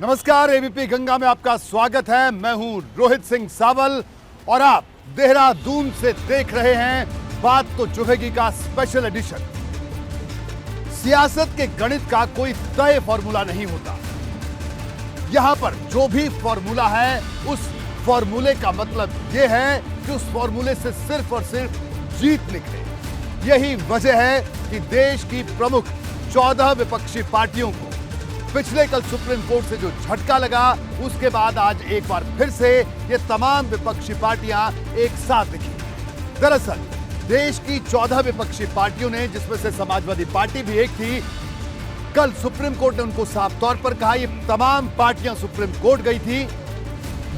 नमस्कार, एबीपी गंगा में आपका स्वागत है। मैं हूं रोहित सिंह सावल और आप देहरादून से देख रहे हैं बात तो चुभेगी का स्पेशल एडिशन। सियासत के गणित का कोई तय फॉर्मूला नहीं होता। यहां पर जो भी फॉर्मूला है उस फॉर्मूले का मतलब यह है कि उस फॉर्मूले से सिर्फ और सिर्फ जीत निकले। यही वजह है कि देश की प्रमुख 14 विपक्षी पार्टियों को पिछले कल सुप्रीम कोर्ट से जो झटका लगा, उसके बाद आज एक बार फिर से ये तमाम विपक्षी पार्टियां एक साथ दिखी। दरअसल देश की 14 विपक्षी पार्टियों ने, जिसमें से समाजवादी पार्टी भी एक थी, कल सुप्रीम कोर्ट ने उनको साफ तौर पर कहा, ये तमाम पार्टियां सुप्रीम कोर्ट गई थी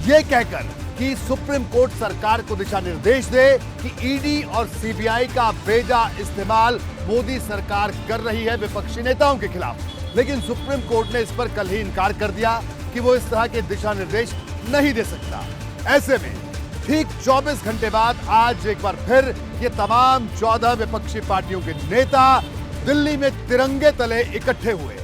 ये कहकर कि सुप्रीम कोर्ट सरकार को दिशा निर्देश दे कि ईडी और सीबीआई का बेजा इस्तेमाल मोदी सरकार कर रही है विपक्षी नेताओं के खिलाफ। लेकिन सुप्रीम कोर्ट ने इस पर कल ही इनकार कर दिया कि वो इस तरह के दिशा निर्देश नहीं दे सकता। ऐसे में ठीक 24 घंटे बाद आज एक बार फिर ये तमाम 14 विपक्षी पार्टियों के नेता दिल्ली में तिरंगे तले इकट्ठे हुए।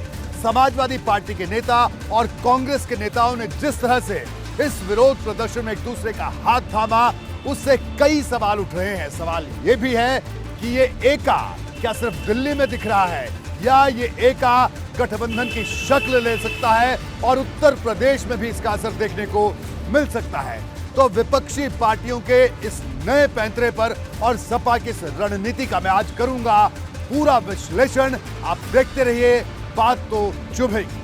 समाजवादी पार्टी के नेता और कांग्रेस के नेताओं ने जिस तरह से इस विरोध प्रदर्शन में एक दूसरे का हाथ थामा, उससे कई सवाल उठ रहे हैं। सवाल ये भी है कि ये एका क्या सिर्फ दिल्ली में दिख रहा है या ये एका गठबंधन की शक्ल ले सकता है और उत्तर प्रदेश में भी इसका असर देखने को मिल सकता है। तो विपक्षी पार्टियों के इस नए पैंतरे पर और सपा की इस रणनीति का मैं आज करूंगा पूरा विश्लेषण। आप देखते रहिए, बात तो चुभेगी।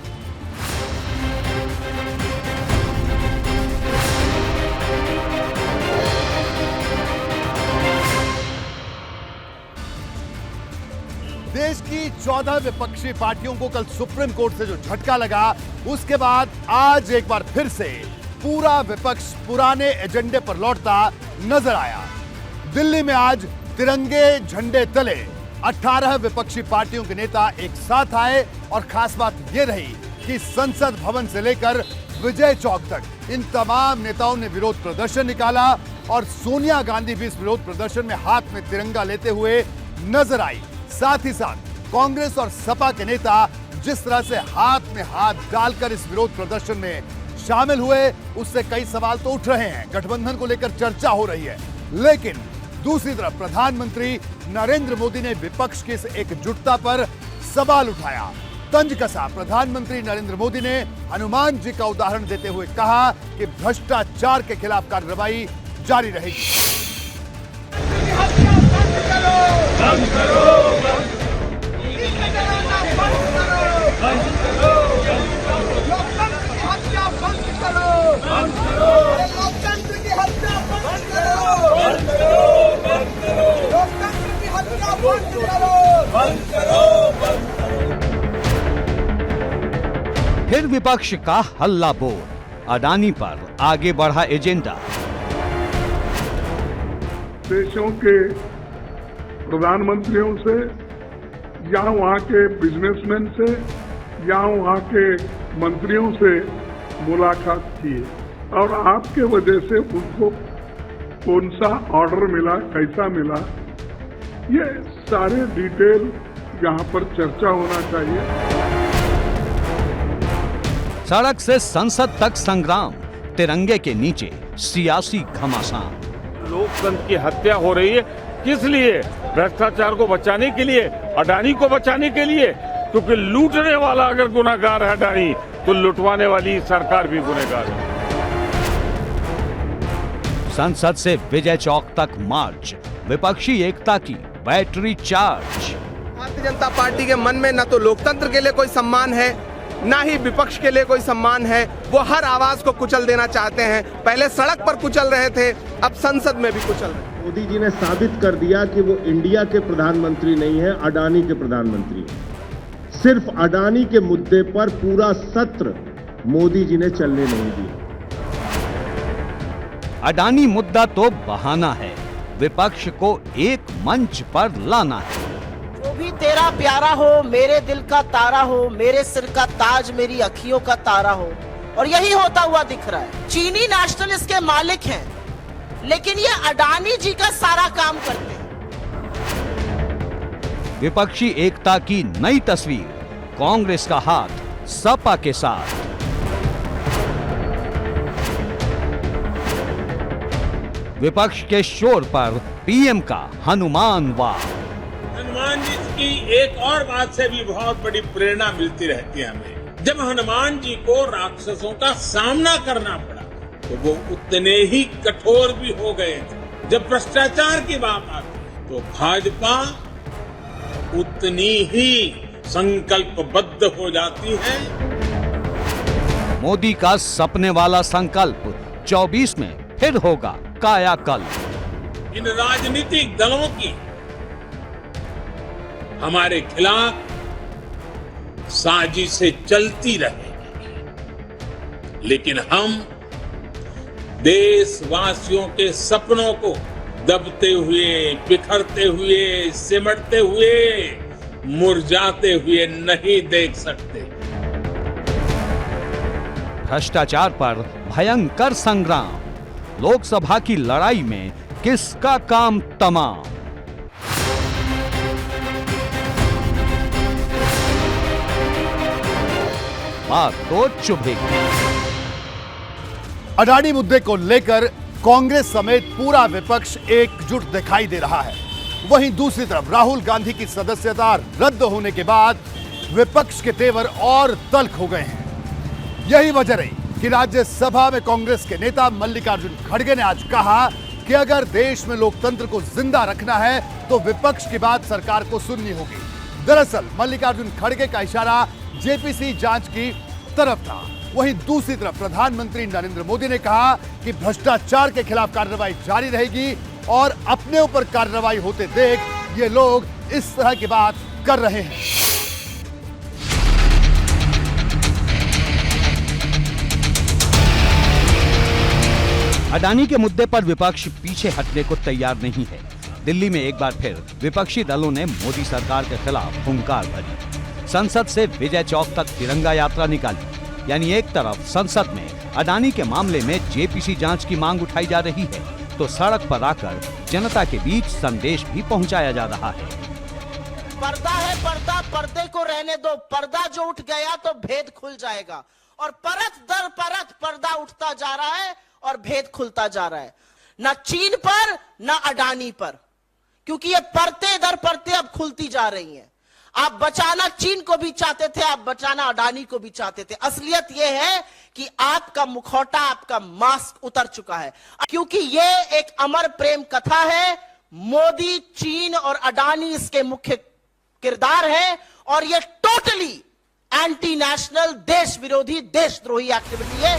देश की 14 विपक्षी पार्टियों को कल सुप्रीम कोर्ट से जो झटका लगा, उसके बाद आज एक बार फिर से पूरा विपक्ष पुराने एजेंडे पर लौटता नजर आया। दिल्ली में आज तिरंगे झंडे तले 18 विपक्षी पार्टियों के नेता एक साथ आए और खास बात यह रही कि संसद भवन से लेकर विजय चौक तक इन तमाम नेताओं ने विरोध प्रदर्शन निकाला और सोनिया गांधी भी इस विरोध प्रदर्शन में हाथ में तिरंगा लेते हुए नजर आई। साथ ही साथ कांग्रेस और सपा के नेता जिस तरह से हाथ में हाथ डालकर इस विरोध प्रदर्शन में शामिल हुए, उससे कई सवाल तो उठ रहे हैं। गठबंधन को लेकर चर्चा हो रही है, लेकिन दूसरी तरफ प्रधानमंत्री नरेंद्र मोदी ने विपक्ष की इस एकजुटता पर सवाल उठाया। तंज कसा प्रधानमंत्री नरेंद्र मोदी ने हनुमान जी का उदाहरण देते हुए कहा कि भ्रष्टाचार के खिलाफ कार्रवाई जारी रहेगी। फिर विपक्ष का हल्ला बोल, अडानी पर आगे बढ़ा एजेंडा। देशों के प्रधानमंत्रियों से या वहाँ के बिजनेसमैन से या वहाँ के मंत्रियों से मुलाकात की और आपके वजह से उनको कौन सा ऑर्डर मिला, कैसा मिला, ये सारे डिटेल यहाँ पर चर्चा होना चाहिए। सड़क से संसद तक संग्राम, तिरंगे के नीचे सियासी घमासान। लोकतंत्र की हत्या हो रही है, किस लिए? भ्रष्टाचार को बचाने के लिए, अडानी को बचाने के लिए। क्योंकि लूटने वाला अगर गुनहगार है अडानी, तो लुटवाने वाली सरकार भी गुनहगार है। संसद से विजय चौक तक मार्च, विपक्षी एकता की battery charge. Bharatiya Janata party के मन में न तो लोकतंत्र के लिए कोई सम्मान है, ना ही विपक्ष के लिए कोई सम्मान है। वो हर आवाज को कुचल देना चाहते हैं। पहले सड़क पर कुचल रहे थे, अब संसद में भी कुचल रहे। मोदी जी ने साबित कर दिया कि वो इंडिया के प्रधानमंत्री नहीं है, अडानी के प्रधानमंत्री हैं। सिर्फ अडानी के मुद्दे पर पूरा सत्र मोदी जी ने चलने नहीं दिया। अडानी मुद्दा तो बहाना है, विपक्ष को एक मंच पर लाना है। जो भी तेरा प्यारा हो, मेरे दिल का तारा हो, मेरे सिर का ताज, मेरी अखियों का तारा हो, और यही होता हुआ दिख रहा है। चीनी नेशनलिस्ट के मालिक हैं, लेकिन ये अडानी जी का सारा काम करते हैं। विपक्षी एकता की नई तस्वीर, कांग्रेस का हाथ सपा के साथ। विपक्ष के शोर पर पीएम का हनुमान वार। हनुमान जी की एक और बात से भी बहुत बड़ी प्रेरणा मिलती रहती है हमें। जब हनुमान जी को राक्षसों का सामना करना पड़ा तो वो उतने ही कठोर भी हो गए थे। जब भ्रष्टाचार की बात आती है तो भाजपा उतनी ही संकल्पबद्ध हो जाती है। मोदी का सपने वाला संकल्प 24 में फिर होगा कायाकल्प। इन राजनीतिक दलों की हमारे खिलाफ साजिशें चलती रहेगी, लेकिन हम देशवासियों के सपनों को दबते हुए, बिखरते हुए, सिमटते हुए, मुरझाते हुए नहीं देख सकते। भ्रष्टाचार पर भयंकर संग्राम, लोकसभा की लड़ाई में किसका काम तमाम। बात तो चुभेगी। अडानी मुद्दे को लेकर कांग्रेस समेत पूरा विपक्ष एकजुट दिखाई दे रहा है। वहीं दूसरी तरफ राहुल गांधी की सदस्यता रद्द होने के बाद विपक्ष के तेवर और तल्ख हो गए हैं। यही वजह रही कि राज्यसभा में कांग्रेस के नेता मल्लिकार्जुन खड़गे ने आज कहा कि अगर देश में लोकतंत्र को जिंदा रखना है तो विपक्ष की बात सरकार को सुननी होगी। दरअसल मल्लिकार्जुन खड़गे का इशारा जेपीसी जांच की तरफ था। वहीं दूसरी तरफ प्रधानमंत्री नरेंद्र मोदी ने कहा कि भ्रष्टाचार के खिलाफ कार्रवाई जारी रहेगी और अपने ऊपर कार्रवाई होते देख ये लोग इस तरह की बात कर रहे हैं। अडानी के मुद्दे पर विपक्ष पीछे हटने को तैयार नहीं है। दिल्ली में एक बार फिर विपक्षी दलों ने मोदी सरकार के खिलाफ हुंकार भरी। संसद से विजय चौक तक तिरंगा यात्रा निकाली। यानी एक तरफ संसद में अडानी के मामले में जेपीसी जांच की मांग उठाई जा रही है, तो सड़क पर आकर जनता के बीच संदेश भी पहुंचाया जा रहा है। पर्दा है पर्दा, पर्दे को रहने दो। पर्दा जो उठ गया तो भेद खुल जाएगा। और परत दर परत पर्दा उठता जा रहा है और भेद खुलता जा रहा है। ना चीन पर ना अडानी पर, क्योंकि ये परतें दर परतें अब खुलती जा रही हैं। आप बचाना चीन को भी चाहते थे, आप बचाना अडानी को भी चाहते थे। असलियत यह है कि आपका मुखौटा, आपका मास्क उतर चुका है, क्योंकि यह एक अमर प्रेम कथा है। मोदी, चीन और अडानी इसके मुख्य किरदार है और यह टोटली एंटी नेशनल, देश विरोधी, देशद्रोही एक्टिविटी है।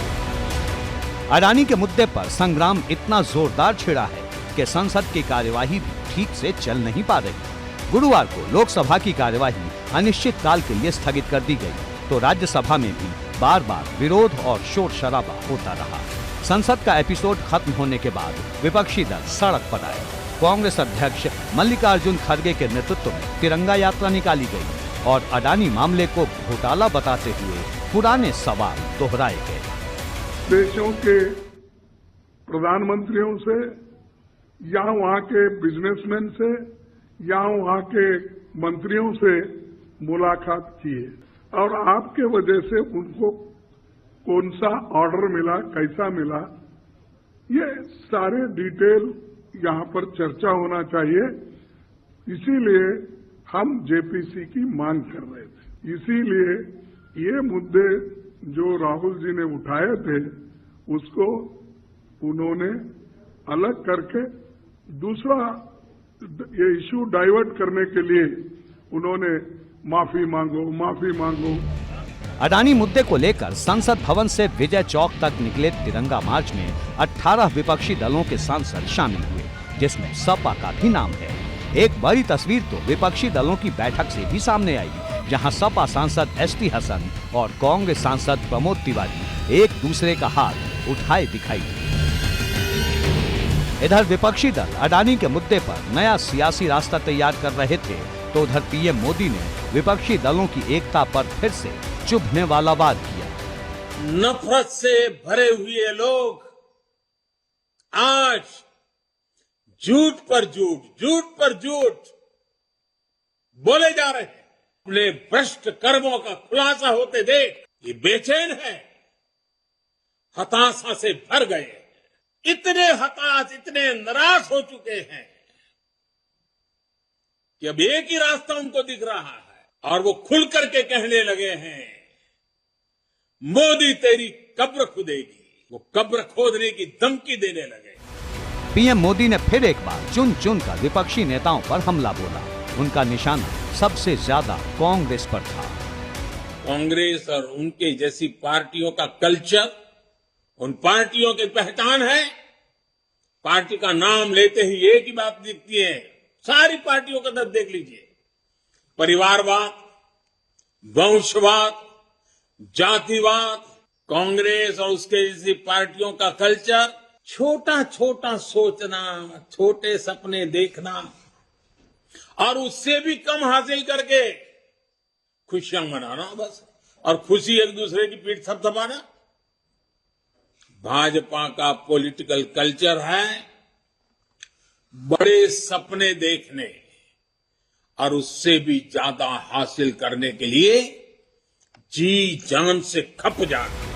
अडानी के मुद्दे पर संग्राम इतना जोरदार छिड़ा है कि संसद की कार्यवाही भी ठीक से चल नहीं पा रही। गुरुवार को लोकसभा की कार्यवाही अनिश्चित काल के लिए स्थगित कर दी गई, तो राज्यसभा में भी बार बार विरोध और शोर शराबा होता रहा। संसद का एपिसोड खत्म होने के बाद विपक्षी दल सड़क पर आए। कांग्रेस अध्यक्ष मल्लिकार्जुन खड़गे के नेतृत्व में तिरंगा यात्रा निकाली गई और अडानी मामले को घोटाला बताते हुए पुराने सवाल दोहराए गए। देशों के प्रधानमंत्रियों से या वहां के बिजनेसमैन से या वहां के मंत्रियों से मुलाकात किए और आपके वजह से उनको कौन सा ऑर्डर मिला, कैसा मिला, ये सारे डिटेल यहां पर चर्चा होना चाहिए। इसीलिए हम जेपीसी की मांग कर रहे थे। इसीलिए ये मुद्दे जो राहुल जी ने उठाए थे उसको उन्होंने अलग करके दूसरा ये इश्यू डाइवर्ट करने के लिए उन्होंने माफी मांगो। अडानी मुद्दे को लेकर संसद भवन से विजय चौक तक निकले तिरंगा मार्च में 18 विपक्षी दलों के सांसद शामिल हुए, जिसमें सपा का भी नाम है। एक बड़ी तस्वीर तो विपक्षी दलों की बैठक से भी सामने आई, जहां सपा सांसद एसटी हसन और कांग्रेस सांसद प्रमोद तिवारी एक दूसरे का हाथ उठाए दिखाई दिए। इधर विपक्षी दल अडानी के मुद्दे पर नया सियासी रास्ता तैयार कर रहे थे, तो उधर पीएम मोदी ने विपक्षी दलों की एकता पर फिर से चुभने वाला वार किया। नफरत से भरे हुए लोग आज झूठ पर झूठ बोले जा रहे हैं। अपने भ्रष्ट कर्मों का खुलासा होते देख ये बेचैन है, हताशा से भर गए। इतने हताश, इतने निराश हो चुके हैं कि अब एक ही रास्ता उनको दिख रहा है और वो खुल करके कहने लगे हैं, मोदी तेरी कब्र खुदेगी। वो कब्र खोदने की धमकी देने लगे। पीएम मोदी ने फिर एक बार चुन चुन कर विपक्षी नेताओं पर हमला बोला। उनका निशाना सबसे ज्यादा कांग्रेस पर था। कांग्रेस और उनके जैसी पार्टियों का कल्चर, उन पार्टियों की पहचान है, पार्टी का नाम लेते ही एक ही बात दिखती है। सारी पार्टियों का तरफ देख लीजिए, परिवारवाद, वंशवाद, जातिवाद। कांग्रेस और उसके जैसी पार्टियों का कल्चर छोटा छोटा सोचना, छोटे सपने देखना और उससे भी कम हासिल करके खुशियां मनाना बस, और खुशी एक दूसरे की पीठ थपथपाना। भाजपा का पॉलिटिकल कल्चर है बड़े सपने देखने और उससे भी ज्यादा हासिल करने के लिए जी जान से खप जाना।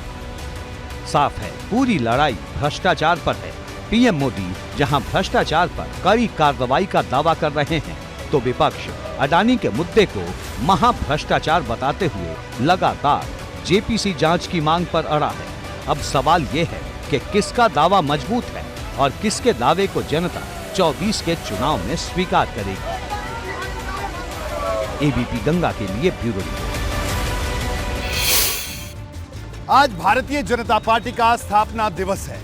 साफ है, पूरी लड़ाई भ्रष्टाचार पर है। पीएम मोदी जहां भ्रष्टाचार पर कड़ी कार्रवाई का दावा कर रहे हैं, तो विपक्ष अडानी के मुद्दे को महाभ्रष्टाचार बताते हुए लगातार जेपीसी जांच की मांग पर अड़ा है। अब सवाल ये है कि किसका दावा मजबूत है और किसके दावे को जनता 24 के चुनाव में स्वीकार करेगी। एबीपी गंगा के लिए ब्यूरो रिपोर्ट। आज भारतीय जनता पार्टी का स्थापना दिवस है।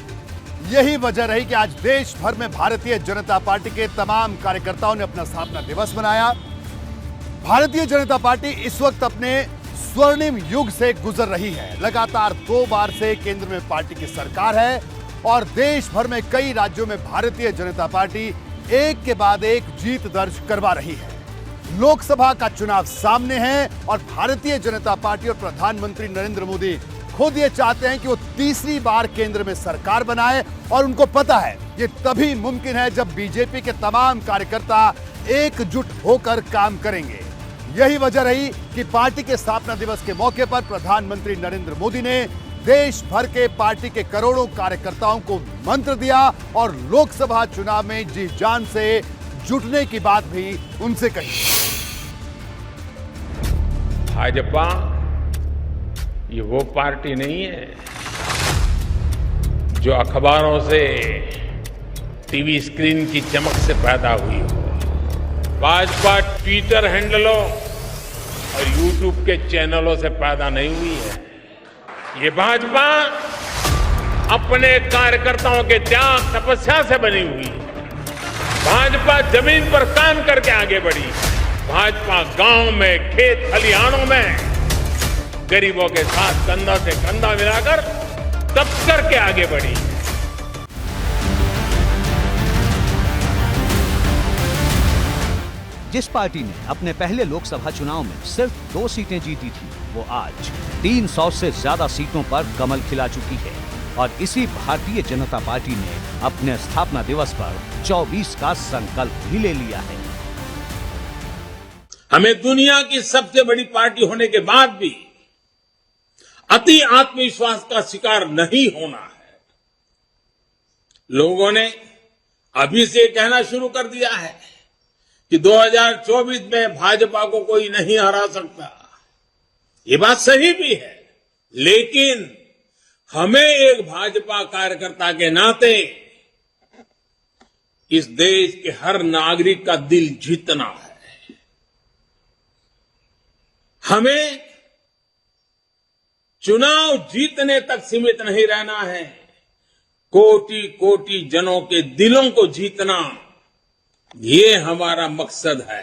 यही वजह रही कि आज देश भर में भारतीय जनता पार्टी के तमाम कार्यकर्ताओं ने अपना स्थापना दिवस मनाया। भारतीय जनता पार्टी इस वक्त अपने स्वर्णिम युग से गुजर रही है। लगातार 2 बार से केंद्र में पार्टी की सरकार है और देश भर में कई राज्यों में भारतीय जनता पार्टी एक के बाद एक जीत दर्ज करवा रही है। लोकसभा का चुनाव सामने है और भारतीय जनता पार्टी और प्रधानमंत्री नरेंद्र मोदी खुद ये चाहते हैं कि वो तीसरी बार केंद्र में सरकार बनाए और उनको पता है ये तभी मुमकिन है जब बीजेपी के तमाम कार्यकर्ता एकजुट होकर काम करेंगे। यही वजह रही कि पार्टी के स्थापना दिवस के मौके पर प्रधानमंत्री नरेंद्र मोदी ने देश भर के पार्टी के करोड़ों कार्यकर्ताओं को मंत्र दिया और लोकसभा चुनाव में जी जान से जुटने की बात भी उनसे कही। भाजपा ये वो पार्टी नहीं है जो अखबारों से, टीवी स्क्रीन की चमक से पैदा हुई हो। भाजपा ट्विटर हैंडलों और यूट्यूब के चैनलों से पैदा नहीं हुई है। ये भाजपा अपने कार्यकर्ताओं के त्याग तपस्या से बनी हुई है। भाजपा जमीन पर काम करके आगे बढ़ी। भाजपा गांव में, खेत खलिहानों में गरीबों के साथ कंधा से कंधा मिलाकर तप करके आगे बढ़ी। जिस पार्टी ने अपने पहले लोकसभा चुनाव में सिर्फ 2 सीटें जीती थी, वो आज 300 से ज्यादा सीटों पर कमल खिला चुकी है। और इसी भारतीय जनता पार्टी ने अपने स्थापना दिवस पर 24 का संकल्प भी ले लिया है। हमें दुनिया की सबसे बड़ी पार्टी होने के बाद भी अति आत्मविश्वास का शिकार नहीं होना है। लोगों ने अभी से कहना शुरू कर दिया है कि 2024 में भाजपा को कोई नहीं हरा सकता। ये बात सही भी है, लेकिन हमें एक भाजपा कार्यकर्ता के नाते इस देश के हर नागरिक का दिल जीतना है। हमें चुनाव जीतने तक सीमित नहीं रहना है, कोटि कोटि जनों के दिलों को जीतना, ये हमारा मकसद है।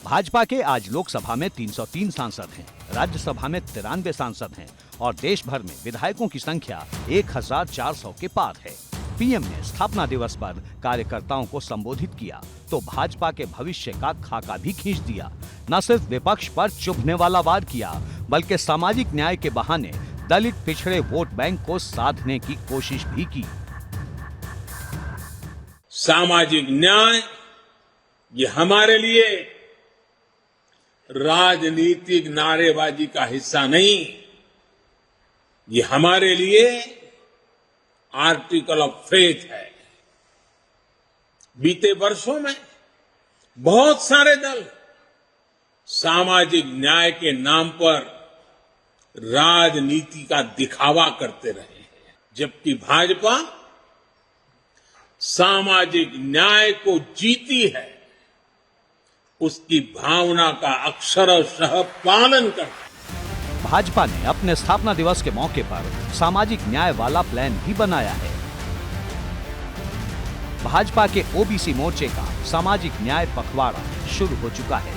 भाजपा के आज लोकसभा में 303 सांसद हैं, राज्यसभा में 93 सांसद हैं और देश भर में विधायकों की संख्या 1400 के पार है। पीएम ने स्थापना दिवस पर कार्यकर्ताओं को संबोधित किया तो भाजपा के भविष्य का खाका भी खींच दिया। न सिर्फ विपक्ष पर चुभने वाला वार किया, बल्कि सामाजिक न्याय के बहाने दलित पिछड़े वोट बैंक को साधने की कोशिश भी की। सामाजिक न्याय ये हमारे लिए राजनीतिक नारेबाजी का हिस्सा नहीं, ये हमारे लिए आर्टिकल ऑफ फेथ है। बीते वर्षों में बहुत सारे दल सामाजिक न्याय के नाम पर राजनीति का दिखावा करते रहे हैं, जबकि भाजपा सामाजिक न्याय को जीती है, उसकी भावना का अक्षरशः पालन करती है। भाजपा ने अपने स्थापना दिवस के मौके पर सामाजिक न्याय वाला प्लान भी बनाया है। भाजपा के ओबीसी मोर्चे का सामाजिक न्याय पखवाड़ा शुरू हो चुका है।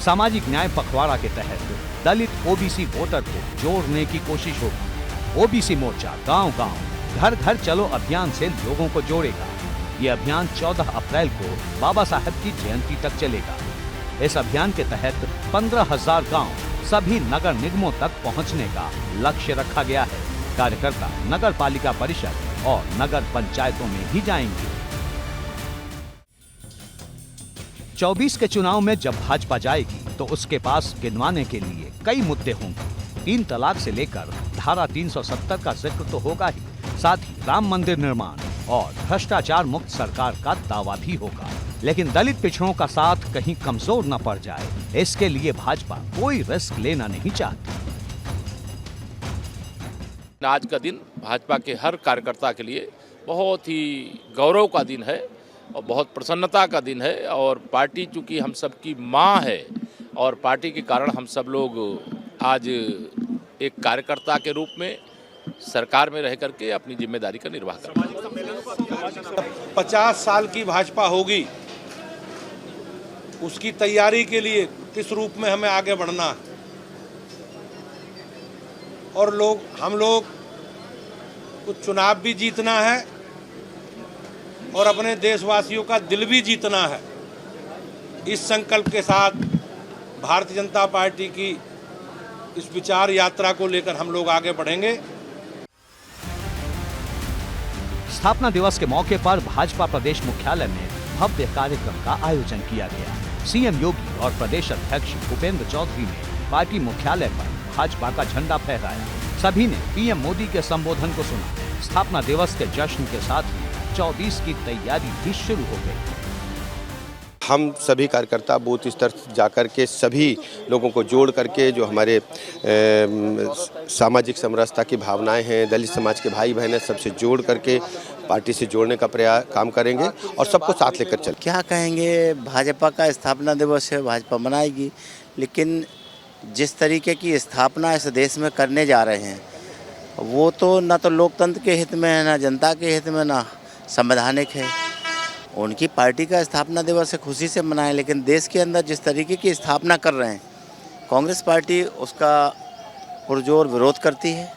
सामाजिक न्याय पखवाड़ा के तहत दलित ओबीसी वोटर को जोड़ने की कोशिश होगी। ओबीसी मोर्चा गांव-गांव, घर-घर चलो अभियान से लोगों को जोड़ेगा। ये अभियान 14 अप्रैल को बाबा साहब की जयंती तक चलेगा। इस अभियान के तहत 15,000 गांव सभी नगर निगमों तक पहुंचने का लक्ष्य रखा गया है। कार्यकर्ता नगर पालिका परिषद और नगर पंचायतों में भी जाएंगे। 24 के चुनाव में जब भाजपा जाएगी तो उसके पास गिनवाने के लिए कई मुद्दे होंगे। 3 तलाक से लेकर धारा 370 का जिक्र तो होगा ही, साथ ही राम मंदिर निर्माण और भ्रष्टाचार मुक्त सरकार का दावा भी होगा। लेकिन दलित पिछड़ों का साथ कहीं कमजोर न पड़ जाए, इसके लिए भाजपा कोई रिस्क लेना नहीं चाहती। आज का दिन भाजपा के हर कार्यकर्ता के लिए बहुत ही गौरव का दिन है और बहुत प्रसन्नता का दिन है। और पार्टी चूंकि हम सबकी माँ है और पार्टी के कारण हम सब लोग आज एक कार्यकर्ता के रूप में सरकार में रह करके अपनी जिम्मेदारी का निर्वाह कर रहे हैं। 50 साल की भाजपा होगी, उसकी तैयारी के लिए किस रूप में हमें आगे बढ़ना है और हम लोग कुछ चुनाव भी जीतना है और अपने देशवासियों का दिल भी जीतना है। इस संकल्प के साथ भारतीय जनता पार्टी की इस विचार यात्रा को लेकर हम लोग आगे बढ़ेंगे। स्थापना दिवस के मौके पर भाजपा प्रदेश मुख्यालय में भव्य कार्यक्रम का आयोजन किया गया। सीएम योगी और प्रदेश अध्यक्ष भूपेंद्र चौधरी ने पार्टी मुख्यालय पर भाजपा का झंडा फहराया। सभी ने पीएम मोदी के संबोधन को सुना। स्थापना दिवस के जश्न के साथ ही 24 की तैयारी भी शुरू हो गई। हम सभी कार्यकर्ता बूथ स्तर जाकर के सभी लोगों को जोड़ करके जो हमारे सामाजिक समरसता की भावनाएं हैं, दलित समाज के भाई बहन हैं, सबसे जोड़ करके पार्टी से जोड़ने का काम करेंगे और सबको साथ लेकर चल। क्या कहेंगे, भाजपा का स्थापना दिवस है, भाजपा मनाएगी, लेकिन जिस तरीके की स्थापना इस देश में करने जा रहे हैं वो तो न तो लोकतंत्र के हित में है, न जनता के हित में, न संवैधानिक है। उनकी पार्टी का स्थापना दिवस है, खुशी से मनाएं, लेकिन देश के अंदर जिस तरीके की स्थापना कर रहे हैं कांग्रेस पार्टी उसका पुरजोर विरोध करती है।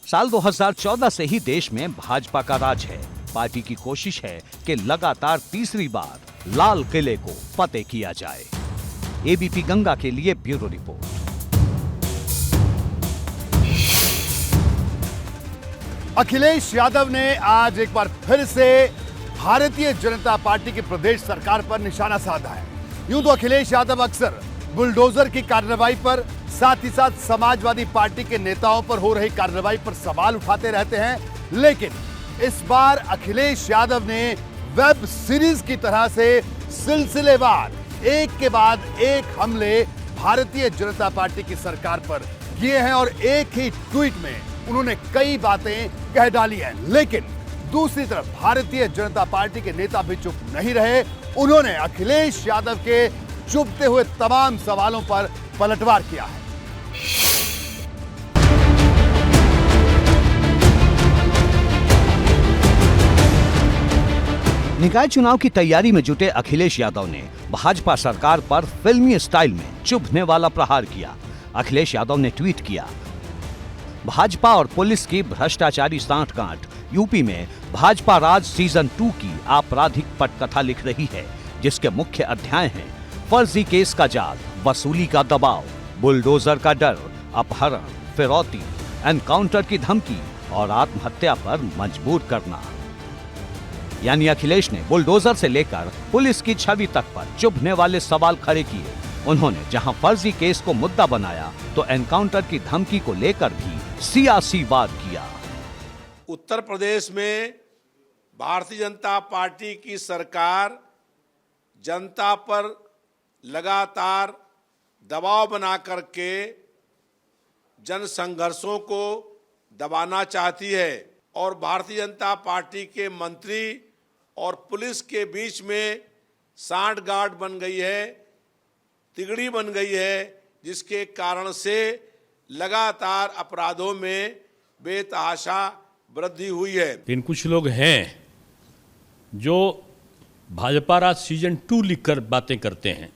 साल 2014 से ही देश में भाजपा का राज है। पार्टी की कोशिश है कि लगातार तीसरी बार लाल किले को फतेह किया जाए। एबीपी गंगा के लिए ब्यूरो रिपोर्ट। अखिलेश यादव ने आज एक बार फिर से भारतीय जनता पार्टी की प्रदेश सरकार पर निशाना साधा है। यूं तो अखिलेश यादव अक्सर बुलडोजर की कार्रवाई पर, साथ ही साथ समाजवादी पार्टी के नेताओं पर हो रही कार्रवाई पर सवाल उठाते रहते हैं, लेकिन इस बार अखिलेश यादव ने वेब सीरीज की तरह से सिलसिलेवार एक के बाद एक हमले भारतीय जनता पार्टी की सरकार पर किए हैं और एक ही ट्वीट में उन्होंने कई बातें कह डाली हैं। लेकिन दूसरी तरफ भारतीय जनता पार्टी के नेता भी चुप नहीं रहे। उन्होंने अखिलेश यादव के चुभते हुए तमाम सवालों पर पलटवार किया है। निकाय चुनाव की तैयारी में जुटे अखिलेश यादव ने भाजपा सरकार पर फिल्मी स्टाइल में चुभने वाला प्रहार किया। अखिलेश यादव ने ट्वीट किया, भाजपा और पुलिस की भ्रष्टाचारी सांठगांठ यूपी में भाजपा राज सीजन 2 की आपराधिक पटकथा लिख रही है, जिसके मुख्य अध्याय हैं फर्जी केस का जाल, वसूली का दबाव, बुलडोजर का डर, अपहरण, फिरौती, एनकाउंटर की धमकी और आत्महत्या पर मजबूर करना। यानी अखिलेश ने बुलडोजर से लेकर पुलिस की छवि तक पर चुभने वाले सवाल खड़े किए। उन्होंने जहां फर्जी केस को मुद्दा बनाया तो एनकाउंटर की धमकी को लेकर भी सियासी वार किया। उत्तर प्रदेश में भारतीय जनता पार्टी की सरकार जनता पर लगातार दबाव बना करके जन संघर्षों को दबाना चाहती है और भारतीय जनता पार्टी के मंत्री और पुलिस के बीच में सांठगांठ बन गई है, तिगड़ी बन गई है, जिसके कारण से लगातार अपराधों में बेतहाशा वृद्धि हुई है। लेकिन कुछ लोग हैं जो भाजपा राज सीजन 2 लिखकर बातें करते हैं।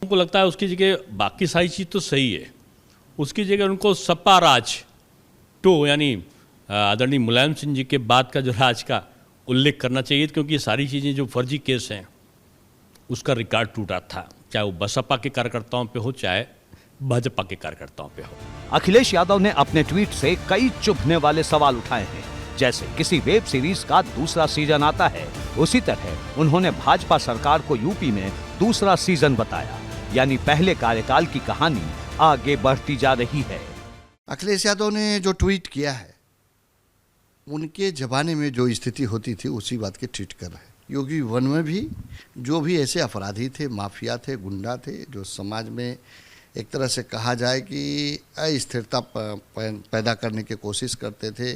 उनको लगता है उसकी जगह बाकी सारी चीज़ तो सही है, उसकी जगह उनको सपा राज 2 यानी आदरणीय मुलायम सिंह जी के बाद का जो राज का उल्लेख करना चाहिए, क्योंकि ये सारी चीज़ें जो फर्जी केस हैं उसका रिकॉर्ड टूटा था, चाहे वो बसपा के कार्यकर्ताओं पे हो चाहे भाजपा के कार्यकर्ताओं पे हो। अखिलेश यादव ने अपने ट्वीट से कई चुभने वाले सवाल उठाए हैं, जैसे किसी वेब सीरीज का दूसरा सीजन आता है, उसी तरह उन्होंने भाजपा सरकार को यूपी में दूसरा सीजन बताया, यानी पहले कार्यकाल की कहानी आगे बढ़ती जा रही है। अखिलेश यादव ने जो ट्वीट किया है, उनके जमाने में जो स्थिति होती थी उसी बात के ट्वीट कर रहे हैं। योगी वन में भी जो भी ऐसे अपराधी थे, माफिया थे, गुंडा थे, जो समाज में एक तरह से कहा जाए कि अस्थिरता पैदा करने की कोशिश करते थे,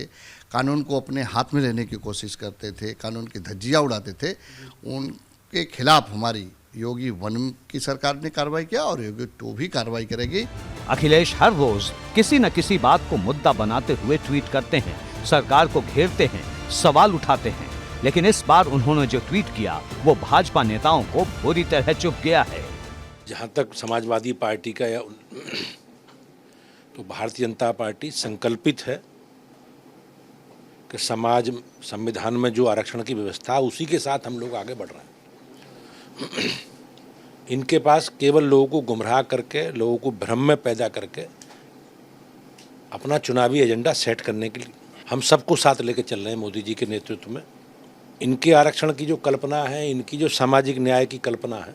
कानून को अपने हाथ में लेने की कोशिश करते थे, कानून की धज्जियाँ उड़ाते थे, उनके खिलाफ हमारी योगी वन की सरकार ने कार्रवाई किया और योगी 2 भी कार्रवाई करेगी। अखिलेश हर रोज किसी न किसी बात को मुद्दा बनाते हुए ट्वीट करते हैं, सरकार को घेरते हैं, सवाल उठाते हैं, लेकिन इस बार उन्होंने जो ट्वीट किया वो भाजपा नेताओं को बुरी तरह चुभ गया है। जहाँ तक समाजवादी पार्टी का या तो भारतीय जनता पार्टी संकल्पित है कि समाज संविधान में जो आरक्षण की व्यवस्था उसी के साथ हम लोग आगे बढ़ रहे हैं। इनके पास केवल लोगों को गुमराह करके, लोगों को भ्रम में पैदा करके अपना चुनावी एजेंडा सेट करने के लिए हम सबको साथ लेके चल रहे हैं मोदी जी के नेतृत्व में। इनके आरक्षण की जो कल्पना है, इनकी जो सामाजिक न्याय की कल्पना है,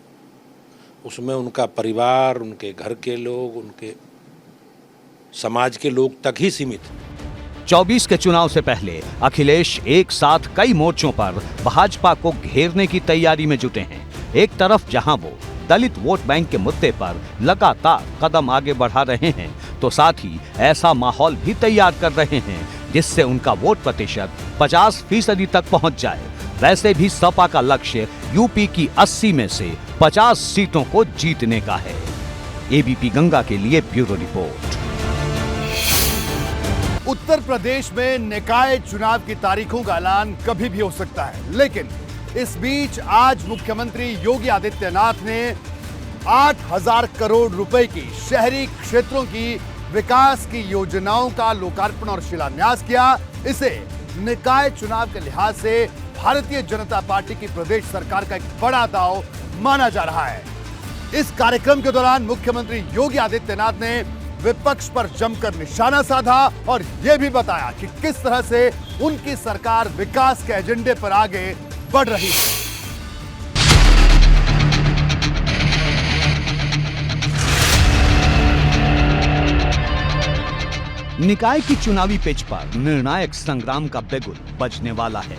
उसमें उनका परिवार, उनके घर के लोग, उनके समाज के लोग तक ही सीमित है। 24 के चुनाव से पहले अखिलेश एक साथ कई मोर्चों पर भाजपा को घेरने की तैयारी में जुटे हैं। एक तरफ जहां वो दलित वोट बैंक के मुद्दे पर लगातार कदम आगे बढ़ा रहे हैं, तो साथ ही ऐसा माहौल भी तैयार कर रहे हैं जिससे उनका वोट प्रतिशत 50% तक पहुंच जाए। वैसे भी सपा का लक्ष्य यूपी की 80 में से 50 सीटों को जीतने का है। एबीपी गंगा के लिए ब्यूरो रिपोर्ट। उत्तर प्रदेश में निकाय चुनाव की तारीखों का ऐलान कभी भी हो सकता है, लेकिन इस बीच आज मुख्यमंत्री योगी आदित्यनाथ ने 8,000 करोड़ रुपए की शहरी क्षेत्रों की विकास की योजनाओं का लोकार्पण और शिलान्यास किया। इसे निकाय चुनाव के लिहाज से भारतीय जनता पार्टी की प्रदेश सरकार का एक बड़ा दांव माना जा रहा है। इस कार्यक्रम के दौरान मुख्यमंत्री योगी आदित्यनाथ ने विपक्ष पर जमकर निशाना साधा और यह भी बताया कि किस तरह से उनकी सरकार विकास के एजेंडे पर आगे बढ़ रही है। निकाय की चुनावी पिच पर निर्णायक संग्राम का बिगुल बजने वाला है।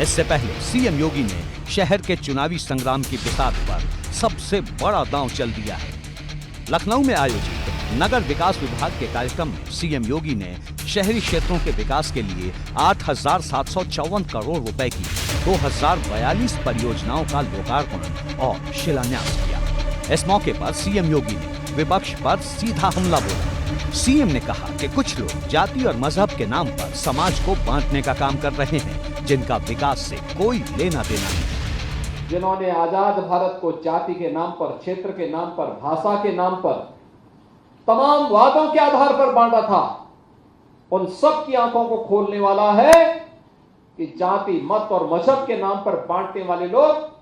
इससे पहले सीएम योगी ने शहर के चुनावी संग्राम की बिसात पर सबसे बड़ा दांव चल दिया है। लखनऊ में आयोजित नगर विकास विभाग के कार्यक्रम में सीएम योगी ने शहरी क्षेत्रों के विकास के लिए 8,754 करोड़ रुपए की 2042 परियोजनाओं का लोकार्पण और शिलान्यास किया। इस मौके पर सीएम योगी ने विपक्ष पर सीधा हमला बोला। सीएम ने कहा कि कुछ लोग जाति और मजहब के नाम पर समाज को बांटने का काम कर रहे हैं, जिनका विकास से कोई लेना देना नहीं। जिन्होंने आजाद भारत को जाति के नाम पर, क्षेत्र के नाम पर, भाषा के नाम पर, तमाम वादों के आधार पर बांटा था, उन सब की आंखों को खोलने वाला है कि जाति, मत और मजहब के नाम पर बांटने वाले लोग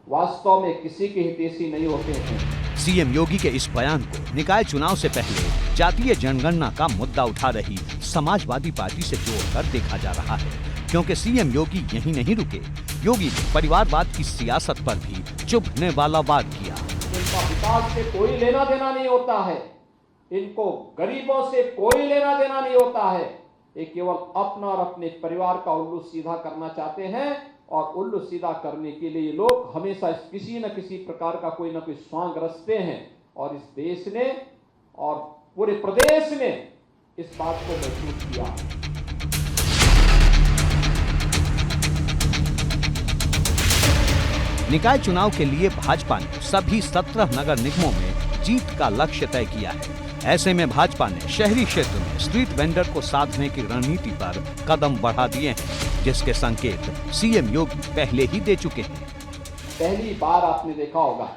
वास्तव में किसी के हितैषी नहीं होते हैं। सीएम योगी के इस बयान को निकाय चुनाव से पहले जातीय जनगणना का मुद्दा उठा रही समाजवादी पार्टी से जोड़कर देखा जा रहा है, क्योंकि सीएम योगी यहीं नहीं रुके। योगी ने परिवारवाद की सियासत पर भी चुभने वाला वार किया। जिनका विकास से कोई लेना देना नहीं होता है, इनको गरीबों से कोई लेना देना नहीं होता है। ये केवल अपना और अपने परिवार का उल्लू सीधा करना चाहते हैं और उल्लू सीधा करने के लिए लोग हमेशा किसी न किसी प्रकार का कोई ना कोई स्वांग रचते हैं और इस देश ने और पूरे प्रदेश ने इस बात को महसूस किया। निकाय चुनाव के लिए भाजपा ने सभी 17 नगर निगमों में जीत का लक्ष्य तय किया है। ऐसे में भाजपा ने शहरी क्षेत्र में स्ट्रीट वेंडर को साधने की रणनीति पर कदम बढ़ा दिए हैं, जिसके संकेत सीएम योगी पहले ही दे चुके हैं। पहली बार आपने देखा होगा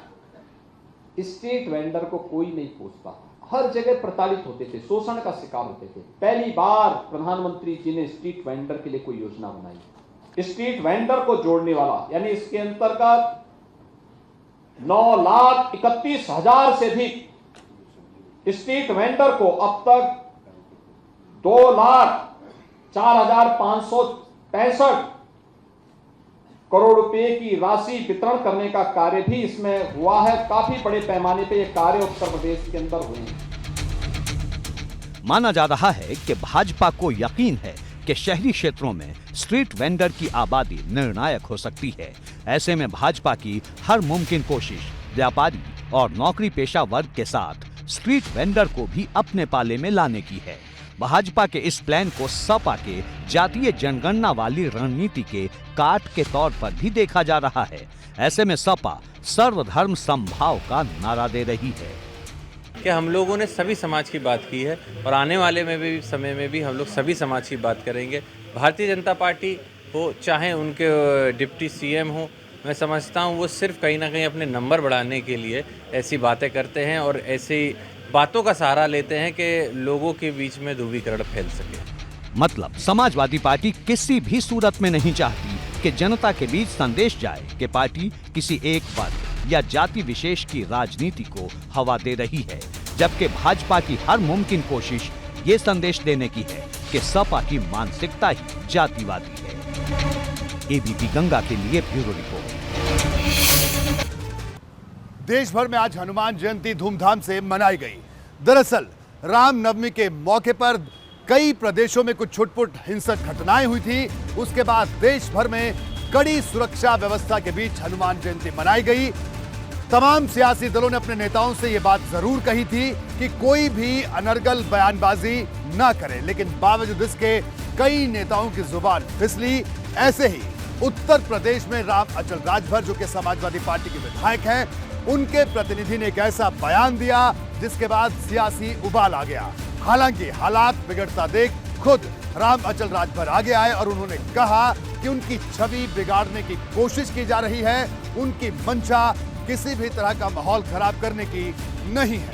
स्ट्रीट वेंडर को कोई नहीं पूछता, हर जगह प्रताड़ित होते थे, शोषण का शिकार होते थे। पहली बार प्रधानमंत्री जी ने स्ट्रीट वेंडर के लिए कोई योजना बनाई, स्ट्रीट वेंडर को जोड़ने वाला, यानी इसके अंतर्गत 9,31,000 से अधिक स्ट्रीट वेंडर को अब तक 2,04,565 करोड़ रुपए की राशि वितरण करने का कार्य भी इसमें हुआ है। काफी बड़े पैमाने पे ये कार्य उत्तर प्रदेश के अंदर हुए हैं। माना जा रहा है कि भाजपा को यकीन है कि शहरी क्षेत्रों में स्ट्रीट वेंडर की आबादी निर्णायक हो सकती है। ऐसे में भाजपा की हर मुमकिन कोशिश व्यापारी और नौकरी पेशा वर्ग के साथ स्ट्रीट वेंडर को भी अपने पाले में लाने की है। भाजपा के इस प्लान को सपा के जातीय जनगणना वाली रणनीति के काट के तौर पर भी देखा जा रहा है। ऐसे में सपा सर्वधर्म समभाव का नारा दे रही है कि हम लोगों ने सभी समाज की बात की है और आने वाले में भी समय में भी हम लोग सभी समाज की बात करेंगे। भारतीय जनता पार्टी हो चाहे उनके डिप्टी सीएम हो, मैं समझता हूँ वो सिर्फ कहीं ना कहीं अपने नंबर बढ़ाने के लिए ऐसी बातें करते हैं और ऐसी बातों का सहारा लेते हैं कि लोगों के बीच में ध्रुवीकरण फैल सके। मतलब समाजवादी पार्टी किसी भी सूरत में नहीं चाहती कि जनता के बीच संदेश जाए कि पार्टी किसी एक वर्ग या जाति विशेष की राजनीति को हवा दे रही है, जबकि भाजपा की हर मुमकिन कोशिश ये संदेश देने की है कि सपा की मानसिकता ही जातिवादी है। एबीपी गंगा के लिए ब्यूरो रिपोर्ट। देश भर में आज हनुमान जयंती धूमधाम से मनाई गई। दरअसल रामनवमी के मौके पर कई प्रदेशों में कुछ छुटपुट हिंसक घटनाएं हुई थी। उसके बाद देश भर में कड़ी सुरक्षा व्यवस्था के बीच हनुमान जयंती मनाई गई। तमाम सियासी दलों ने अपने नेताओं से यह बात जरूर कही थी कि कोई भी अनर्गल बयानबाजी ना करे, लेकिन बावजूद इसके कई नेताओं की जुबान फिसली। ऐसे ही उत्तर प्रदेश में राम अचल राजभर, जो कि समाजवादी पार्टी के विधायक हैं, उनके प्रतिनिधि ने एक ऐसा बयान दिया जिसके बाद सियासी उबाल आ गया। हालांकि हालात बिगड़ता देख खुद राम अचल राजभर आगे आए और उन्होंने कहा कि उनकी छवि बिगाड़ने की कोशिश की जा रही है, उनकी मंशा किसी भी तरह का माहौल खराब करने की नहीं है।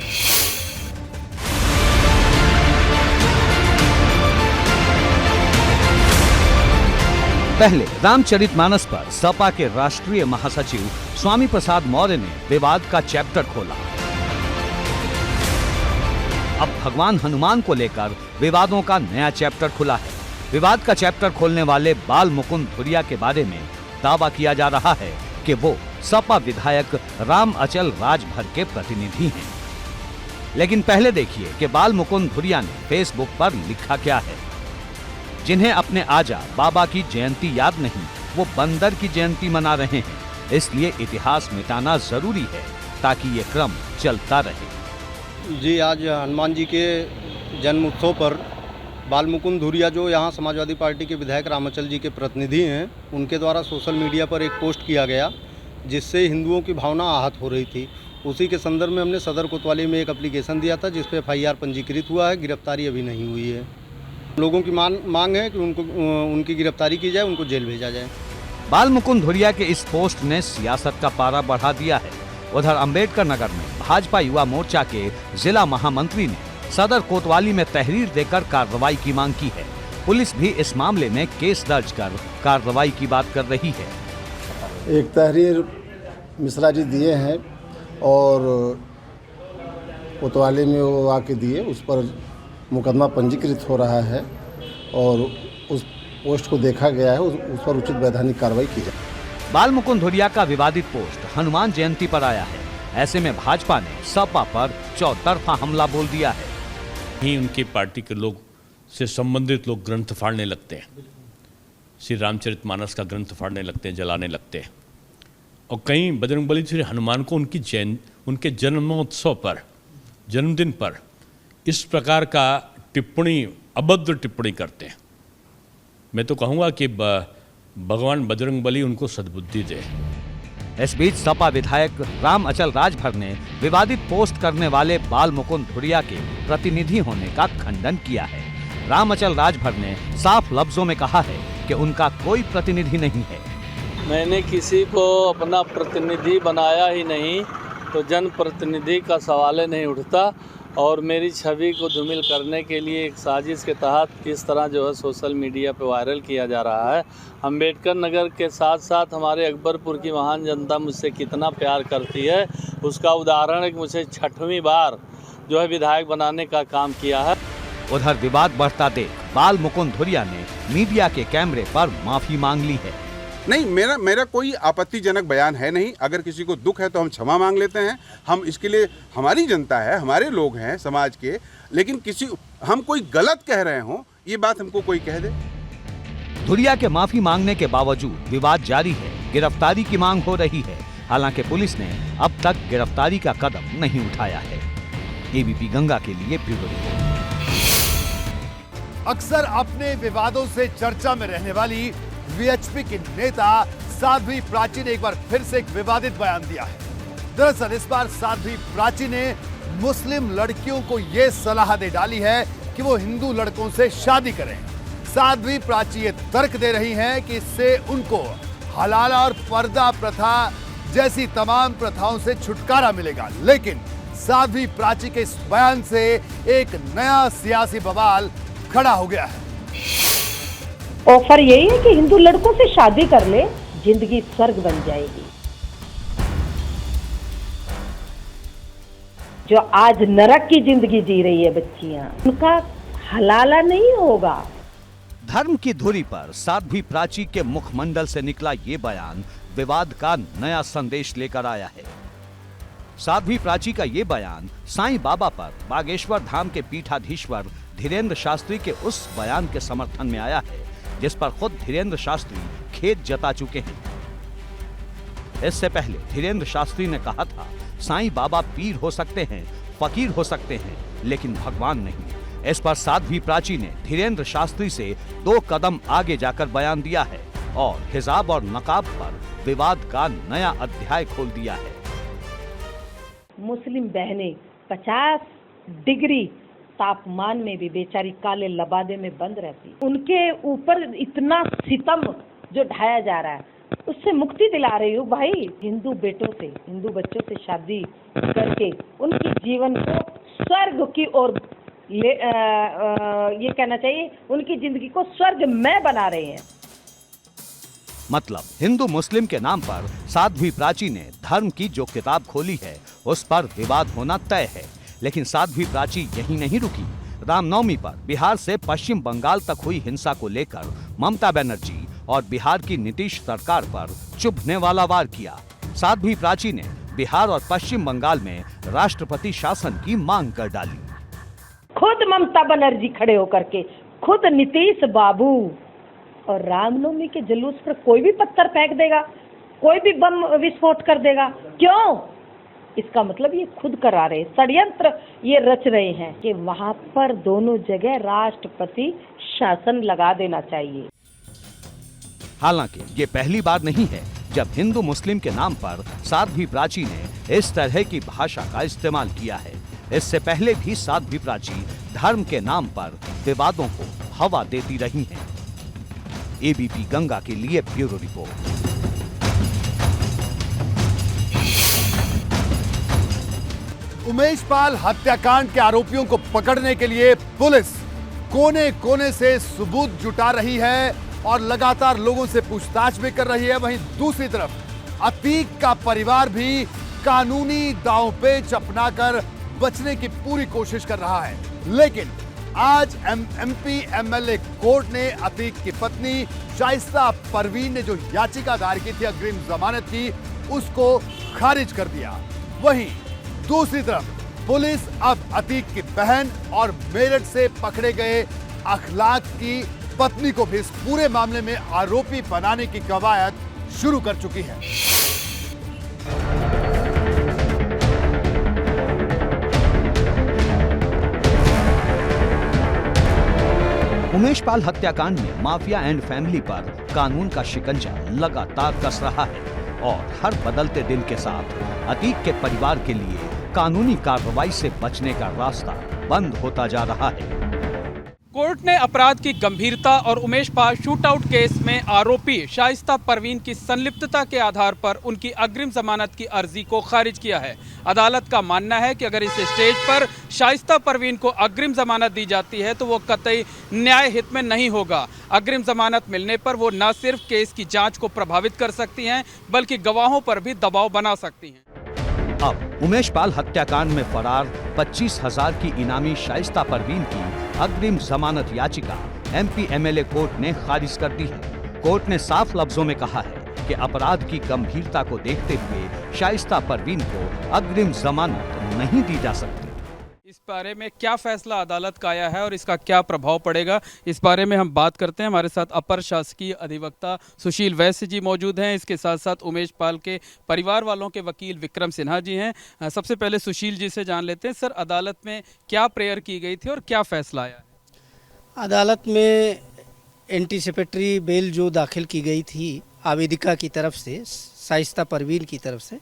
पहले रामचरितमानस पर सपा के राष्ट्रीय महासचिव स्वामी प्रसाद मौर्य ने विवाद का चैप्टर खोला। अब भगवान हनुमान को लेकर विवादों का नया चैप्टर खुला है। विवाद का चैप्टर खोलने वाले बाल मुकुंद धुरिया के बारे में दावा किया जा रहा है कि वो सपा विधायक राम अचल राजभर के प्रतिनिधि हैं। लेकिन पहले देखिए कि बाल मुकुंद धुरिया ने फेसबुक पर लिखा क्या है। जिन्हें अपने आजा बाबा की जयंती याद नहीं, वो बंदर की जयंती मना रहे हैं। इसलिए इतिहास मिटाना जरूरी है ताकि ये क्रम चलता रहे। जी, आज हनुमान जी के जन्म उत्सव पर बाल मुकुंद धुरिया, जो यहाँ समाजवादी पार्टी के विधायक रामाचल जी के प्रतिनिधि हैं, उनके द्वारा सोशल मीडिया पर एक पोस्ट किया गया जिससे हिंदुओं की भावना आहत हो रही थी। उसी के संदर्भ में हमने सदर कोतवाली में एक एप्लीकेशन दिया था जिस पर FIR पंजीकृत हुआ है। गिरफ्तारी अभी नहीं हुई है। लोगों की मांग है कि उनकी गिरफ्तारी की जाए, उनको जेल भेजा जाए। बाल मुकुंद धुरिया के इस पोस्ट ने सियासत का पारा बढ़ा दिया है। उधर अंबेडकर नगर में भाजपा युवा मोर्चा के जिला महामंत्री ने सदर कोतवाली में तहरीर देकर कार्रवाई की मांग की है। पुलिस भी इस मामले में केस दर्ज कर कार्रवाई की बात कर रही है। एक तहरीर मिश्रा जी दिए हैं और कोतवाली में वो आके दिए, उस पर मुकदमा पंजीकृत हो रहा है और उस पोस्ट को देखा गया है, उस पर उचित वैधानिक कार्रवाई की जाए। बाल मुकुंद धुरिया का विवादित पोस्ट हनुमान जयंती पर आया है। ऐसे में भाजपा ने सपा पर चौतरफा हमला बोल दिया है। ही उनकी पार्टी के लोग से संबंधित लोग ग्रंथ फाड़ने लगते हैं, श्री रामचरितमानस का ग्रंथ फाड़ने लगते हैं, जलाने लगते हैं। और कई बजरंगबली श्री हनुमान को उनके जन्मोत्सव पर, जन्मदिन पर इस प्रकार का टिप्पणी, अभद्र टिप्पणी करते हैं। मैं तो कहूँगा कि भगवान बजरंगबली उनको सद्बुद्धि दे। इस बीच सपा विधायक राम अचल राजभर ने विवादित पोस्ट करने वाले बाल मुकुंद धुरिया के प्रतिनिधि होने का खंडन किया है। राम अचल राजभर ने साफ लफ्जों में कहा है कि उनका कोई प्रतिनिधि नहीं है। मैंने किसी को अपना प्रतिनिधि बनाया ही नहीं, तो जनप्रतिनिधि का सवाल नहीं उठता। और मेरी छवि को धूमिल करने के लिए एक साजिश के तहत इस तरह जो है सोशल मीडिया पे वायरल किया जा रहा है। अंबेडकर नगर के साथ साथ हमारे अकबरपुर की महान जनता मुझसे कितना प्यार करती है, उसका उदाहरण है कि मुझे 6वीं बार जो है विधायक बनाने का काम किया है। उधर विवाद बढ़ता देख बाल मुकुंद धुरिया ने मीडिया के कैमरे पर माफी मांग ली है। नहीं, मेरा कोई आपत्तिजनक बयान है नहीं। अगर किसी को दुख है तो हम क्षमा मांग लेते हैं। हम इसके लिए, हमारी जनता है, हमारे लोग हैं समाज के, लेकिन हम कोई गलत कह रहे हों ये बात हमको कोई कह दे। धुरिया के माफी मांगने के बावजूद विवाद जारी है, गिरफ्तारी की मांग हो रही है। हालांकि पुलिस ने अब तक गिरफ्तारी का कदम नहीं उठाया है। एबीपी गंगा के लिए ब्यूरो रिपोर्ट। अक्सर अपने विवादों से चर्चा में रहने वाली वीएचपी की नेता साध्वी प्राची ने एक बार फिर से एक विवादित बयान दिया है। दरअसल इस बार साध्वी प्राची ने मुस्लिम लड़कियों को यह सलाह दे डाली है कि वो हिंदू लड़कों से शादी करें। साध्वी प्राची ये तर्क दे रही हैं कि इससे उनको हलाला और पर्दा प्रथा जैसी तमाम प्रथाओं से छुटकारा मिलेगा। लेकिन साध्वी प्राची के इस बयान से एक नया सियासी बवाल खड़ा हो गया है। ऑफर यही है कि हिंदू लड़कों से शादी कर ले, जिंदगी स्वर्ग बन जाएगी। जो आज नरक की जिंदगी जी रही है बच्चियां, उनका हलाला नहीं होगा। धर्म की धुरी पर साध्वी प्राची के मुखमंडल से निकला ये बयान विवाद का नया संदेश लेकर आया है। साध्वी प्राची का ये बयान साईं बाबा पर बागेश्वर धाम के पीठाधीश्वर धीरेन्द्र शास्त्री के उस बयान के समर्थन में आया है जिस पर खुद धीरेन्द्र शास्त्री खेद जता चुके हैं। इससे पहले धीरेन्द्र शास्त्री ने कहा था, साईं बाबा पीर हो सकते हैं, फकीर हो सकते हैं, लेकिन भगवान नहीं। इस पर साध्वी प्राची ने धीरेन्द्र शास्त्री से 2 कदम आगे जाकर बयान दिया है और हिजाब और नकाब पर विवाद का नया अध्याय खोल दिया है। मुस्लिम बहनें 50 डिग्री तापमान में भी बेचारी काले लबादे में बंद रहती, उनके ऊपर इतना सितम जो ढाया जा रहा है, उससे मुक्ति दिला रही हूँ भाई। हिंदू बेटों से, हिंदू बच्चों से शादी करके उनकी जीवन को स्वर्ग की ओर ये कहना चाहिए, उनकी जिंदगी को स्वर्गमय बना रहे हैं। मतलब हिंदू मुस्लिम के नाम पर साध्वी प्राची ने धर्म की जो किताब खोली है उस पर विवाद होना तय है। लेकिन साध्वी प्राची यहीं नहीं रुकी। रामनवमी पर बिहार से पश्चिम बंगाल तक हुई हिंसा को लेकर ममता बनर्जी और बिहार की नीतीश सरकार पर चुभने वाला वार किया। साध्वी प्राची ने बिहार और पश्चिम बंगाल में राष्ट्रपति शासन की मांग कर डाली। खुद ममता बनर्जी खड़े होकर के, खुद नीतीश बाबू, और रामनवमी के जुलूस पर कोई भी पत्थर फेंक देगा, कोई भी बम विस्फोट कर देगा। क्यों? इसका मतलब ये खुद करा रहे, षड्यंत्र ये रच रहे हैं कि वहां पर दोनों जगह राष्ट्रपति शासन लगा देना चाहिए। हालांकि ये पहली बार नहीं है जब हिंदू मुस्लिम के नाम पर साध्वी प्राची ने इस तरह की भाषा का इस्तेमाल किया है। इससे पहले भी साध्वी प्राची धर्म के नाम पर विवादों को हवा देती रही हैं। एबीपी गंगा के लिए ब्यूरो रिपोर्ट। उमेश पाल हत्याकांड के आरोपियों को पकड़ने के लिए पुलिस कोने कोने से सबूत जुटा रही है और लगातार लोगों से पूछताछ भी कर रही है। वहीं दूसरी तरफ अतीक का परिवार भी कानूनी दांवपेच अपनाकर बचने की पूरी कोशिश कर रहा है। लेकिन आज एमपी एमएलए कोर्ट ने अतीक की पत्नी शाइस्ता परवीन ने जो याचिका दायर की थी अग्रिम जमानत की, उसको खारिज कर दिया। वहीं दूसरी तरफ पुलिस अब अतीक की बहन और मेरठ से पकड़े गए अखलाक की पत्नी को भी इस पूरे मामले में आरोपी बनाने की कवायद शुरू कर चुकी है। उमेश पाल हत्याकांड में माफिया एंड फैमिली पर कानून का शिकंजा लगातार कस रहा है और हर बदलते दिन के साथ अतीक के परिवार के लिए कानूनी कार्रवाई से बचने का रास्ता बंद होता जा रहा है। कोर्ट ने अपराध की गंभीरता और उमेश पाल शूटआउट केस में आरोपी शाइस्ता परवीन की संलिप्तता के आधार पर उनकी अग्रिम जमानत की अर्जी को खारिज किया है। अदालत का मानना है कि अगर इस स्टेज पर शाइस्ता परवीन को अग्रिम जमानत दी जाती है तो वो कतई न्याय हित में नहीं होगा। अग्रिम जमानत मिलने पर वो न सिर्फ केस की जांच को प्रभावित कर सकती हैं बल्कि गवाहों पर भी दबाव बना सकती हैं। अब उमेश पाल हत्याकांड में फरार 25,000 की इनामी शाइस्ता परवीन की अग्रिम जमानत याचिका एमपी एमएलए कोर्ट ने खारिज कर दी है। कोर्ट ने साफ लफ्जों में कहा है कि अपराध की गंभीरता को देखते हुए शाइस्ता परवीन को अग्रिम जमानत नहीं दी जा सकती। इस बारे में क्या फैसला अदालत का आया है और इसका क्या प्रभाव पड़ेगा, इस बारे में हम बात करते हैं। हमारे साथ अपर शासकीय अधिवक्ता सुशील वैश्य जी मौजूद हैं। इसके साथ साथ उमेश पाल के परिवार वालों के वकील विक्रम सिन्हा जी हैं। सबसे पहले सुशील जी से जान लेते हैं, सर अदालत में क्या प्रेयर की गई थी और क्या फैसला आया? अदालत में एंटीसिपेटरी बेल जो दाखिल की गई थी आवेदिका की तरफ से, शाइस्ता परवीन की तरफ से,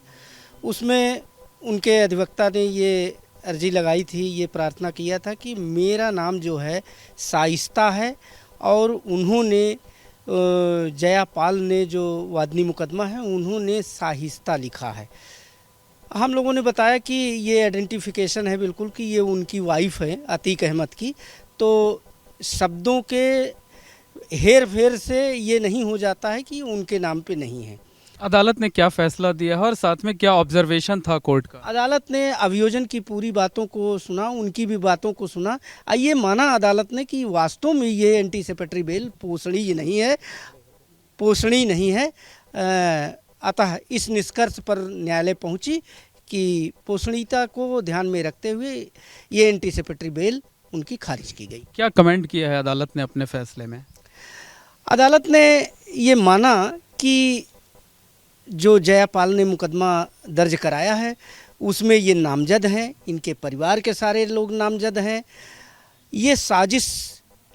उसमें उनके अधिवक्ता ने ये अर्जी लगाई थी, ये प्रार्थना किया था कि मेरा नाम जो है शाइस्ता है और उन्होंने जया पाल ने जो वादनी मुकदमा है उन्होंने शाइस्ता लिखा है। हम लोगों ने बताया कि ये आइडेंटिफिकेशन है बिल्कुल कि ये उनकी वाइफ है अतीक अहमद की, तो शब्दों के हेर फेर से ये नहीं हो जाता है कि उनके नाम पे नहीं है। अदालत ने क्या फैसला दिया है और साथ में क्या ऑब्जर्वेशन था कोर्ट का? अदालत ने अभियोजन की पूरी बातों को सुना, उनकी भी बातों को सुना। ये माना अदालत ने कि वास्तव में ये एंटीसिपेटरी बेल पोषणीय नहीं है। अतः इस निष्कर्ष पर न्यायालय पहुंची कि पोषणीयता को ध्यान में रखते हुए ये एंटीसिपेटरी बेल उनकी खारिज की गई। क्या कमेंट किया है अदालत ने अपने फैसले में? अदालत ने ये माना कि जो जयापाल ने मुकदमा दर्ज कराया है उसमें ये नामजद हैं, इनके परिवार के सारे लोग नामजद हैं, ये साजिश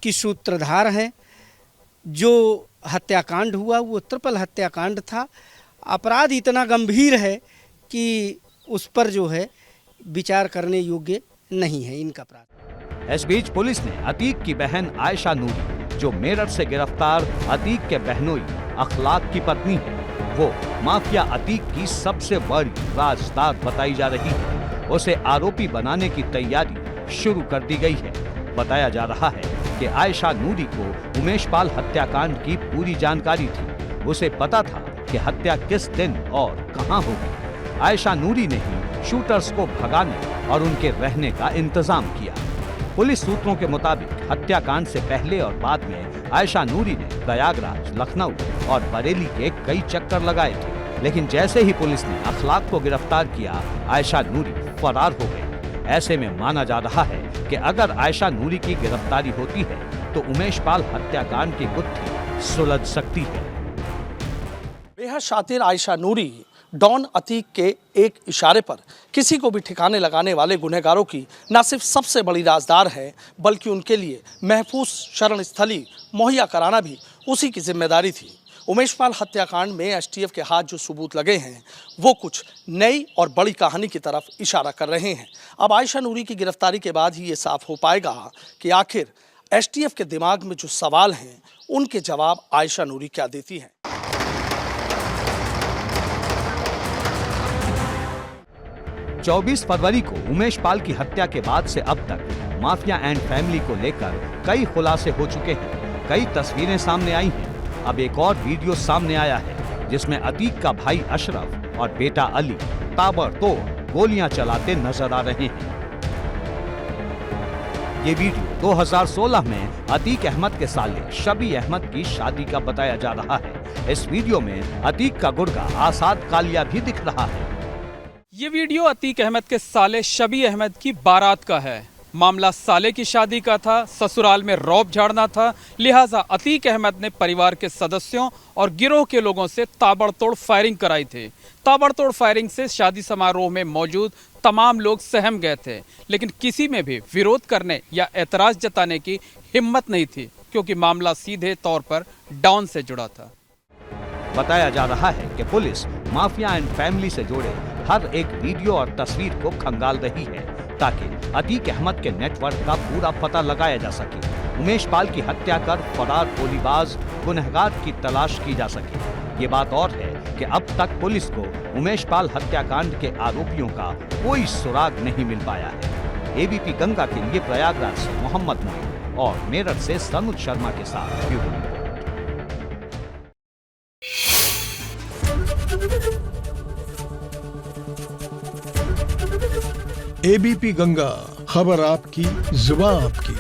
की सूत्रधार हैं। जो हत्याकांड हुआ वो ट्रिपल हत्याकांड था। अपराध इतना गंभीर है कि उस पर जो है विचार करने योग्य नहीं है इनका अपराध। इस बीच पुलिस ने अतीक की बहन आयशा नूरी, जो मेरठ से गिरफ्तार अतीक के बहनोई अखलाक की पत्नी है, वो माफिया अतीक की सबसे बड़ी राजदार बताई जा रही है, उसे आरोपी बनाने की तैयारी शुरू कर दी गई है। बताया जा रहा है कि आयशा नूरी को उमेश पाल हत्याकांड की पूरी जानकारी थी। उसे पता था कि हत्या किस दिन और कहां होगी। आयशा नूरी ने ही शूटर्स को भगाने और उनके रहने का इंतजाम किया। पुलिस सूत्रों के मुताबिक हत्याकांड से पहले और बाद में आयशा नूरी ने प्रयागराज, लखनऊ और बरेली के कई चक्कर लगाए थे, लेकिन जैसे ही पुलिस ने अखलाक को गिरफ्तार किया, आयशा नूरी फरार हो गई। ऐसे में माना जा रहा है कि अगर आयशा नूरी की गिरफ्तारी होती है तो उमेश पाल हत्याकांड की गुत्थी सुलझ सकती है। बेहद शातिर आयशा नूरी डॉन अतीक के एक इशारे पर किसी को भी ठिकाने लगाने वाले गुनहगारों की न सिर्फ सबसे बड़ी राजदार है, बल्कि उनके लिए महफूज शरण स्थली मुहैया कराना भी उसी की जिम्मेदारी थी। उमेश पाल हत्याकांड में एसटीएफ के हाथ जो सबूत लगे हैं वो कुछ नई और बड़ी कहानी की तरफ इशारा कर रहे हैं। अब आयशा नूरी की गिरफ्तारी के बाद ही ये साफ हो पाएगा कि आखिर एसटीएफ के दिमाग में जो सवाल हैं उनके जवाब आयशा नूरी क्या देती हैं। 24 फरवरी को उमेश पाल की हत्या के बाद से अब तक माफिया एंड फैमिली को लेकर कई खुलासे हो चुके हैं, कई तस्वीरें सामने आई हैं। अब एक और वीडियो सामने आया है जिसमें अतीक का भाई अशरफ और बेटा अली ताबड़तोड़ गोलियां चलाते नजर आ रहे हैं। ये वीडियो 2016 में अतीक अहमद के साले शबी अहमद की शादी का बताया जा रहा है। इस वीडियो में अतीक का गुर्गा आसाद कालिया भी दिख रहा है। ये वीडियो अतीक अहमद के साले शबी अहमद की बारात का है। मामला साले की शादी का था, ससुराल में रौब झाड़ना था, लिहाजा अतीक अहमद ने परिवार के सदस्यों और गिरोह के लोगों से ताबड़तोड़ फायरिंग कराई थी। ताबड़तोड़ फायरिंग से शादी समारोह में मौजूद तमाम लोग सहम गए थे, लेकिन किसी में भी विरोध करने या एतराज जताने की हिम्मत नहीं थी, क्योंकि मामला सीधे तौर पर डॉन से जुड़ा था। बताया जा रहा है कि पुलिस माफिया एंड फैमिली से जुड़े हर एक वीडियो और तस्वीर को खंगाल रही है, ताकि अतीक अहमद के नेटवर्क का पूरा पता लगाया जा सके। उमेश पाल की हत्या कर फरार गोलीबाज गुनहगार की तलाश की जा सके। ये बात और है कि अब तक पुलिस को उमेश पाल हत्याकांड के आरोपियों का कोई सुराग नहीं मिल पाया है। एबीपी गंगा के लिए प्रयागराज से मोहम्मद मोइन और मेरठ से सनुज शर्मा के साथ ब्यूरो रिपोर्ट। एबीपी गंगा, खबर आपकी, जुबान आपकी।